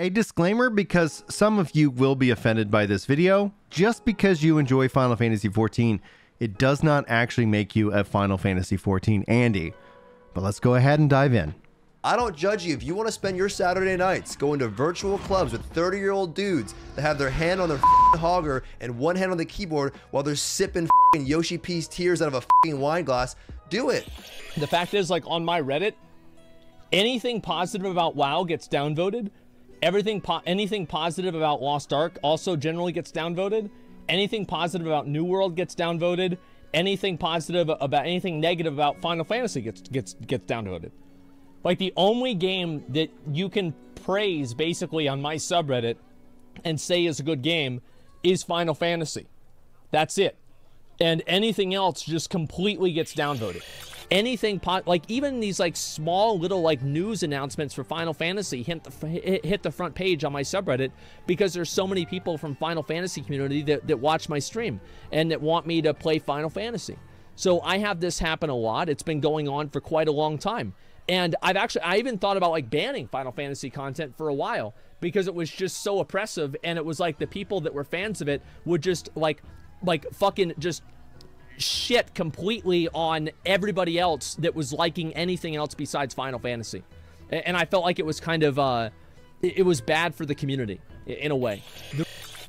A disclaimer, because some of you will be offended by this video. Just because you enjoy Final Fantasy XIV, it does not actually make you a Final Fantasy XIV Andy. But let's go ahead and dive in. I don't judge you if you want to spend your Saturday nights going to virtual clubs with 30-year-old dudes that have their hand on their hogger and one hand on the keyboard while they're sipping Yoshi P's tears out of a wine glass. Do it. The fact is, like, on my Reddit, anything positive about WoW gets downvoted. Anything positive about Lost Ark also generally gets downvoted. Anything positive about New World gets downvoted. Anything positive about anything negative about Final Fantasy gets downvoted. Like, the only game that you can praise basically on my subreddit and say is a good game is Final Fantasy. That's it. And anything else just completely gets downvoted. Anything like even these like small little like news announcements for Final Fantasy hit the front page on my subreddit because there's so many people from Final Fantasy community that watch my stream and that want me to play Final Fantasy. So I have this happen a lot. It's been going on for quite a long time. And I even thought about like banning Final Fantasy content for a while because it was just so oppressive, and it was like the people that were fans of it would just like fucking just shit completely on everybody else that was liking anything else besides Final Fantasy. And I felt like it was kind of it was bad for the community in a way.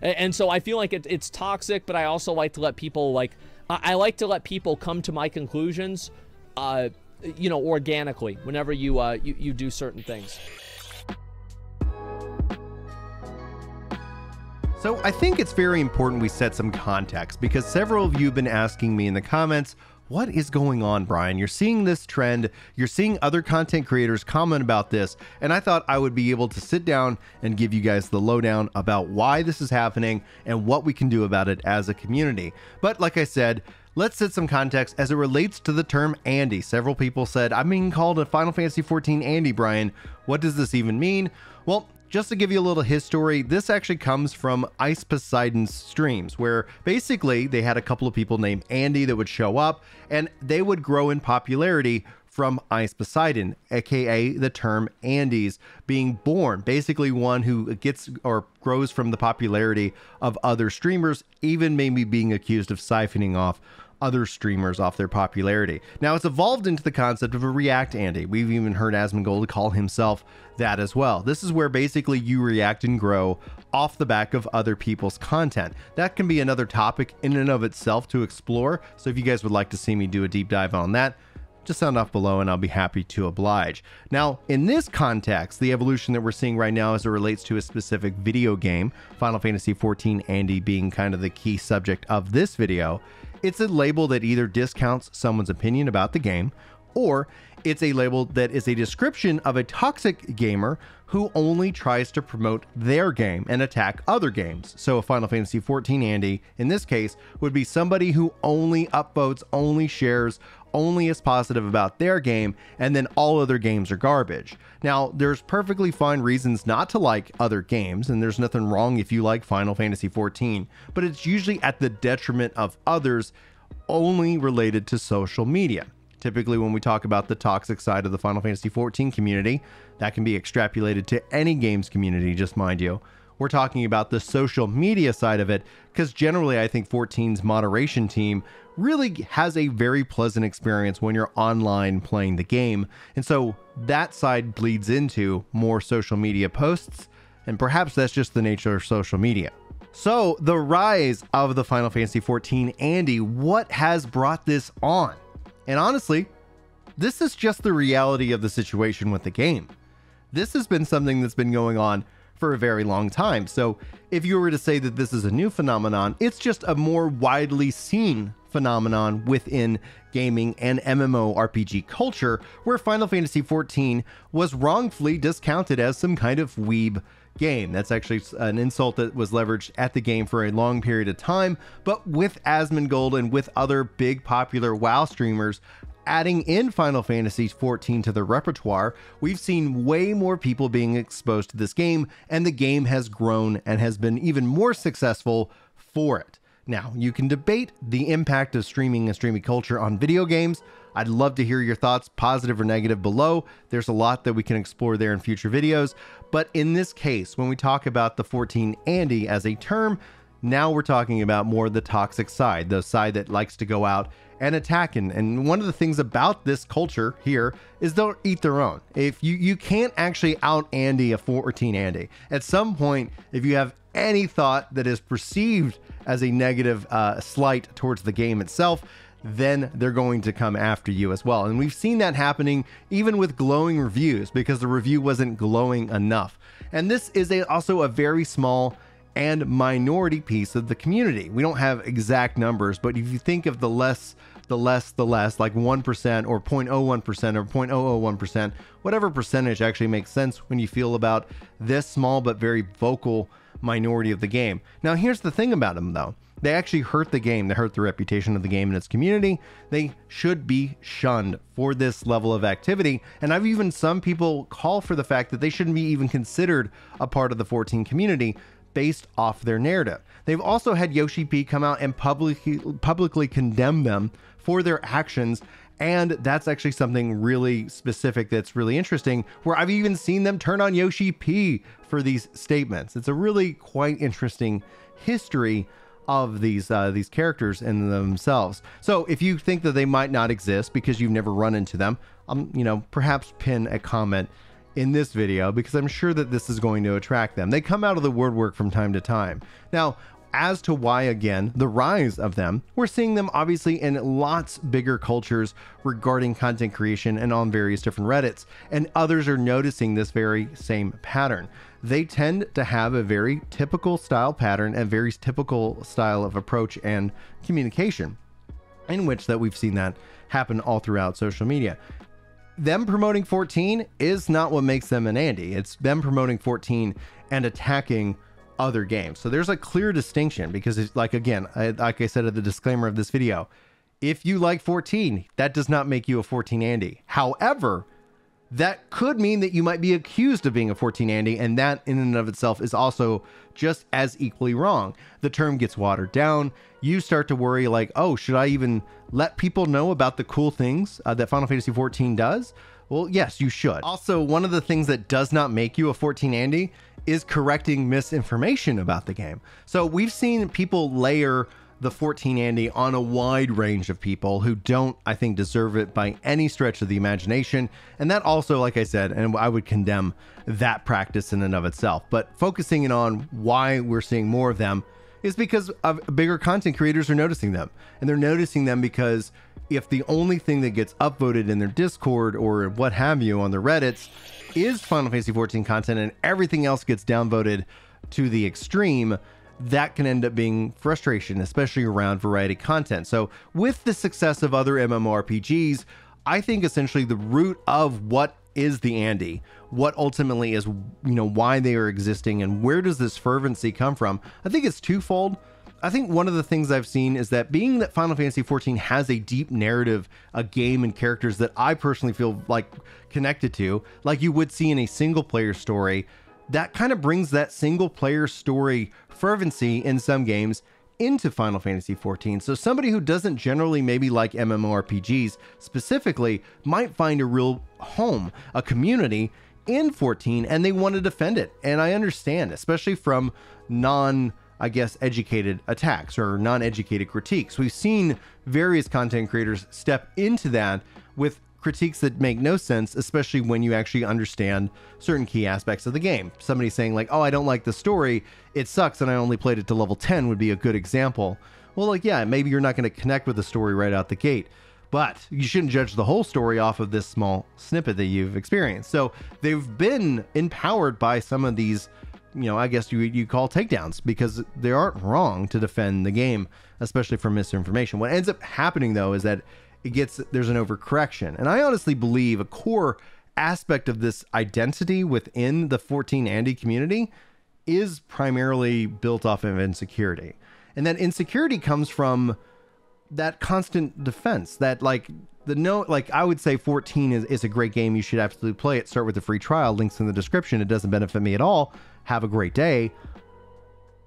And so I feel like it's toxic, but I also like to let people like I like to let people come to my conclusions you know, organically whenever you do certain things. So I think it's very important we set some context because several of you have been asking me in the comments, what is going on, Brian? You're seeing this trend, you're seeing other content creators comment about this, and I thought I would be able to sit down and give you guys the lowdown about why this is happening and what we can do about it as a community. But like I said, let's set some context as it relates to the term Andy. Several people said, I'm being called a Final Fantasy XIV Andy, Brian. What does this even mean? Well, just to give you a little history, this actually comes from Ice Poseidon's streams, where basically they had a couple of people named Andy that would show up, and they would grow in popularity from Ice Poseidon, aka the term Andys being born, basically one who gets or grows from the popularity of other streamers, even maybe being accused of siphoning off other streamers off their popularity. Now it's evolved into the concept of a react Andy. We've even heard Asmongold call himself that as well. This is where basically you react and grow off the back of other people's content. That can be another topic in and of itself to explore. So if you guys would like to see me do a deep dive on that, just sound off below and I'll be happy to oblige. Now, in this context, the evolution that we're seeing right now as it relates to a specific video game, Final Fantasy XIV Andy being kind of the key subject of this video, it's a label that either discounts someone's opinion about the game, or it's a label that is a description of a toxic gamer who only tries to promote their game and attack other games. So a Final Fantasy XIV Andy, in this case, would be somebody who only upvotes, only shares, only is positive about their game, and then all other games are garbage. Now, there's perfectly fine reasons not to like other games, and there's nothing wrong if you like Final Fantasy XIV, but it's usually at the detriment of others, only related to social media. Typically, when we talk about the toxic side of the Final Fantasy XIV community, that can be extrapolated to any games community, just mind you. We're talking about the social media side of it, because generally I think 14's moderation team really has a very pleasant experience when you're online playing the game. And so that side bleeds into more social media posts, and perhaps that's just the nature of social media. So the rise of the Final Fantasy XIV Andy, what has brought this on? And honestly, this is just the reality of the situation with the game. This has been something that's been going on for a very long time. So if you were to say that this is a new phenomenon, it's just a more widely seen phenomenon within gaming and MMORPG culture, where Final Fantasy XIV was wrongfully discounted as some kind of weeb game. That's actually an insult that was leveraged at the game for a long period of time, but with Asmongold and with other big popular WoW streamers adding in Final Fantasy XIV to the repertoire, we've seen way more people being exposed to this game, and the game has grown and has been even more successful for it. Now, you can debate the impact of streaming and streaming culture on video games. I'd love to hear your thoughts, positive or negative, below. There's a lot that we can explore there in future videos. But in this case, when we talk about the 14 Andy as a term, now we're talking about more the toxic side, the side that likes to go out and attack. And one of the things about this culture here is they'll eat their own. If you can't actually out Andy a 14 Andy. At some point, if you have any thought that is perceived as a negative slight towards the game itself, then they're going to come after you as well. And we've seen that happening even with glowing reviews because the review wasn't glowing enough. And this is also a very small and minority piece of the community. We don't have exact numbers, but if you think of the less, like 1% or 0.01% or 0.001%, whatever percentage actually makes sense when you feel about this small but very vocal minority of the game. Now, here's the thing about them though. They actually hurt the game. They hurt the reputation of the game and its community. They should be shunned for this level of activity. And I've even some people call for the fact that they shouldn't be even considered a part of the 14 community based off their narrative. They've also had Yoshi P come out and publicly condemn them for their actions. And that's actually something really specific that's really interesting, where I've even seen them turn on Yoshi P for these statements. It's a really quite interesting history of these characters in themselves. So if you think that they might not exist because you've never run into them, perhaps pin a comment in this video, because I'm sure that this is going to attract them. They come out of the woodwork from time to time. Now, as to why, again, the rise of them, we're seeing them obviously in lots bigger cultures regarding content creation and on various different Reddits, and others are noticing this very same pattern. They tend to have a very typical style pattern and very typical style of approach and communication, in which that we've seen that happen all throughout social media. Them promoting 14 is not what makes them an Andy. It's them promoting 14 and attacking other games. So there's a clear distinction, because it's like, again, like I said at the disclaimer of this video, if you like 14, that does not make you a 14 Andy. However, that could mean that you might be accused of being a 14 Andy, and that in and of itself is also just as equally wrong. The term gets watered down. You start to worry like, oh, should I even let people know about the cool things that Final Fantasy XIV does? Well, yes, you should. Also, one of the things that does not make you a 14 Andy is correcting misinformation about the game. So we've seen people layer the 14 Andy on a wide range of people who don't, I think, deserve it by any stretch of the imagination. And that also, like I said, and I would condemn that practice in and of itself. But focusing in on why we're seeing more of them is because of bigger content creators are noticing them. And they're noticing them because if the only thing that gets upvoted in their Discord or what have you on the Reddits is Final Fantasy XIV content and everything else gets downvoted to the extreme, that can end up being frustration, especially around variety content. So with the success of other MMORPGs, I think essentially the root of what is the Andy, what ultimately is, why they are existing and where does this fervency come from, I think it's twofold. I think one of the things I've seen is that being that Final Fantasy XIV has a deep narrative, a game and characters that I personally feel like connected to, like you would see in a single player story, that kind of brings that single player story fervency in some games into Final Fantasy XIV. So somebody who doesn't generally maybe like MMORPGs specifically might find a real home, a community in 14, and they want to defend it. And I understand, especially from educated attacks or non-educated critiques. We've seen various content creators step into that with critiques that make no sense, especially when you actually understand certain key aspects of the game. Somebody saying like, oh, I don't like the story, it sucks, and I only played it to level 10 would be a good example. Well, like, yeah, maybe you're not going to connect with the story right out the gate, but you shouldn't judge the whole story off of this small snippet that you've experienced. So they've been empowered by some of these, I guess you call takedowns, because they aren't wrong to defend the game, especially from misinformation. What ends up happening though is that there's an overcorrection. And I honestly believe a core aspect of this identity within the 14 Andy community is primarily built off of insecurity. And that insecurity comes from that constant defense, that I would say 14 is a great game. You should absolutely play it. Start with the free trial, links in the description. It doesn't benefit me at all. Have a great day.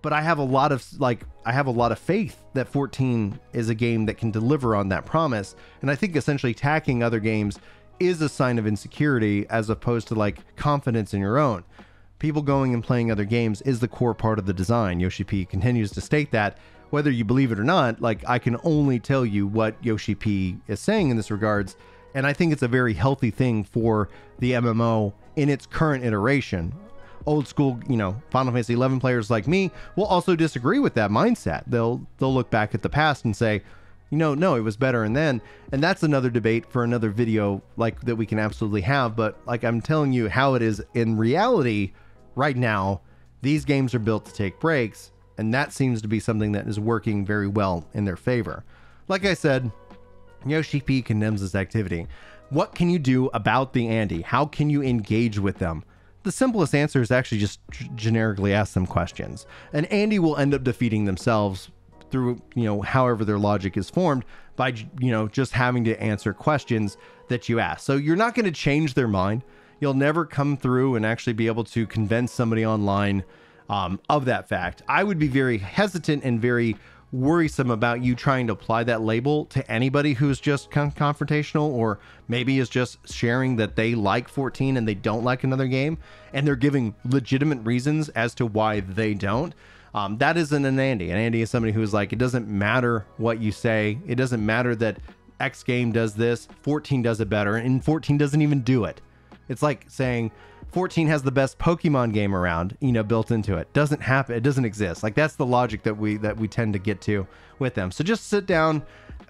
but I have a lot of faith that 14 is a game that can deliver on that promise. And I think essentially attacking other games is a sign of insecurity as opposed to like confidence in your own. People going and playing other games is the core part of the design. Yoshi P continues to state that. Whether you believe it or not, like, I can only tell you what Yoshi P is saying in this regards. And I think it's a very healthy thing for the MMO in its current iteration. Old school, you know, Final Fantasy XI players like me will also disagree with that mindset. They'll look back at the past and say, you know, no, it was better and then. And that's another debate for another video like that we can absolutely have. But like I'm telling you how it is in reality right now, these games are built to take breaks. And that seems to be something that is working very well in their favor. Like I said, Yoshi P condemns this activity. What can you do about the Andy? How can you engage with them? The simplest answer is actually just generically ask them questions. And Andy will end up defeating themselves through, you know, however their logic is formed by, you know, just having to answer questions that you ask. So you're not going to change their mind. You'll never come through and actually be able to convince somebody online of that fact. I would be very hesitant and very worrisome about you trying to apply that label to anybody who's just confrontational, or maybe is just sharing that they like 14 and they don't like another game, and they're giving legitimate reasons as to why they don't. That isn't an Andy. An Andy is somebody who's like, it doesn't matter what you say. It doesn't matter that X game does this, 14 does it better, and 14 doesn't even do it. It's like saying 14 has the best Pokemon game around, you know, built into it. Doesn't happen. It doesn't exist. Like, that's the logic that we tend to get to with them. So just sit down,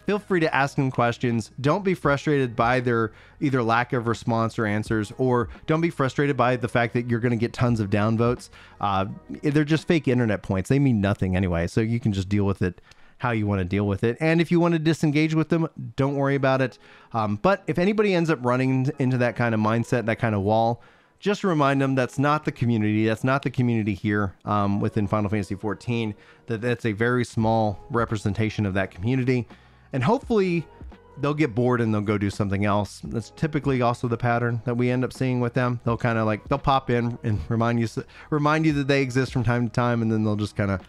feel free to ask them questions. Don't be frustrated by their either lack of response or answers, or don't be frustrated by the fact that you're going to get tons of downvotes. They're just fake internet points. They mean nothing anyway. So you can just deal with it how you want to deal with it. And if you want to disengage with them, don't worry about it. But if anybody ends up running into that kind of mindset, that kind of wall, just remind them that's not the community. That's not the community here within Final Fantasy XIV. That's a very small representation of that community. And hopefully they'll get bored and they'll go do something else. That's typically also the pattern that we end up seeing with them. They'll kind of like, they'll pop in and remind you that they exist from time to time, and then they'll just kind of,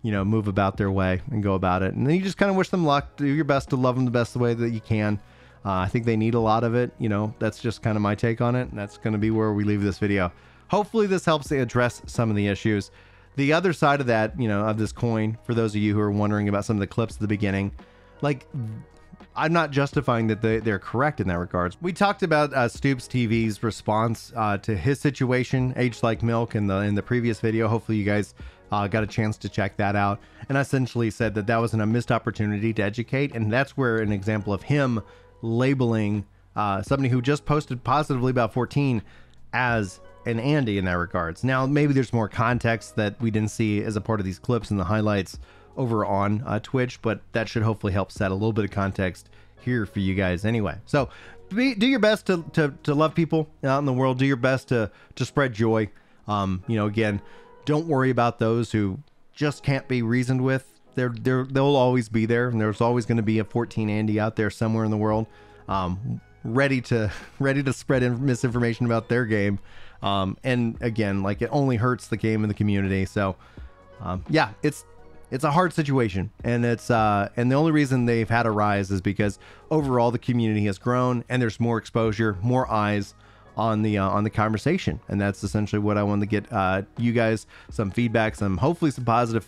you know, move about their way and go about it. And then you just kind of wish them luck. Do your best to love them the best way that you can. I think they need a lot of it. You know, that's just kind of my take on it. And that's going to be where we leave this video. Hopefully this helps to address some of the issues. The other side of that, you know, of this coin, for those of you who are wondering about some of the clips at the beginning, like, I'm not justifying that they're correct in that regards. We talked about Stoops TV's response to his situation, Aged Like Milk, in the previous video. Hopefully you guys got a chance to check that out. And I essentially said that was a missed opportunity to educate. And that's where an example of him labeling somebody who just posted positively about 14 as an Andy in that regards. Now, maybe there's more context that we didn't see as a part of these clips and the highlights over on Twitch, but that should hopefully help set a little bit of context here for you guys anyway. So do your best to love people out in the world. Do your best to spread joy. You know, again, don't worry about those who just can't be reasoned with. They'll always be there, and there's always going to be a 14 Andy out there somewhere in the world, ready to spread misinformation about their game. And again, like, it only hurts the game and the community. So yeah, it's a hard situation, and and the only reason they've had a rise is because overall the community has grown and there's more exposure, more eyes on the conversation. And that's essentially what I wanted to get you guys some feedback, hopefully some positive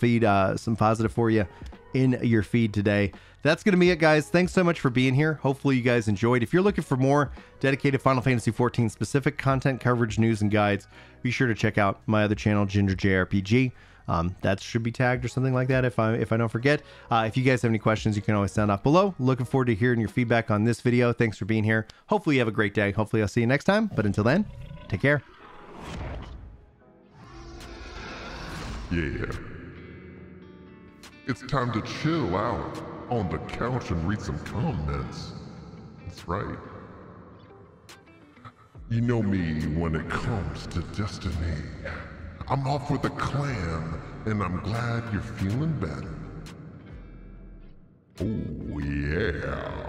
some positive for you in your feed today. That's going to be it, guys. Thanks so much for being here. Hopefully you guys enjoyed. If you're looking for more dedicated Final Fantasy XIV specific content, coverage, news, and guides, be sure to check out my other channel, Ginger JRPG. That should be tagged or something like that if I don't forget. If you guys have any questions, you can always sound off below. Looking forward to hearing your feedback on this video. Thanks for being here. Hopefully you have a great day. Hopefully I'll see you next time. But until then, take care. Yeah. It's time to chill out on the couch and read some comments. That's right. You know me when it comes to Destiny. I'm off with a clan, and I'm glad you're feeling better. Oh yeah.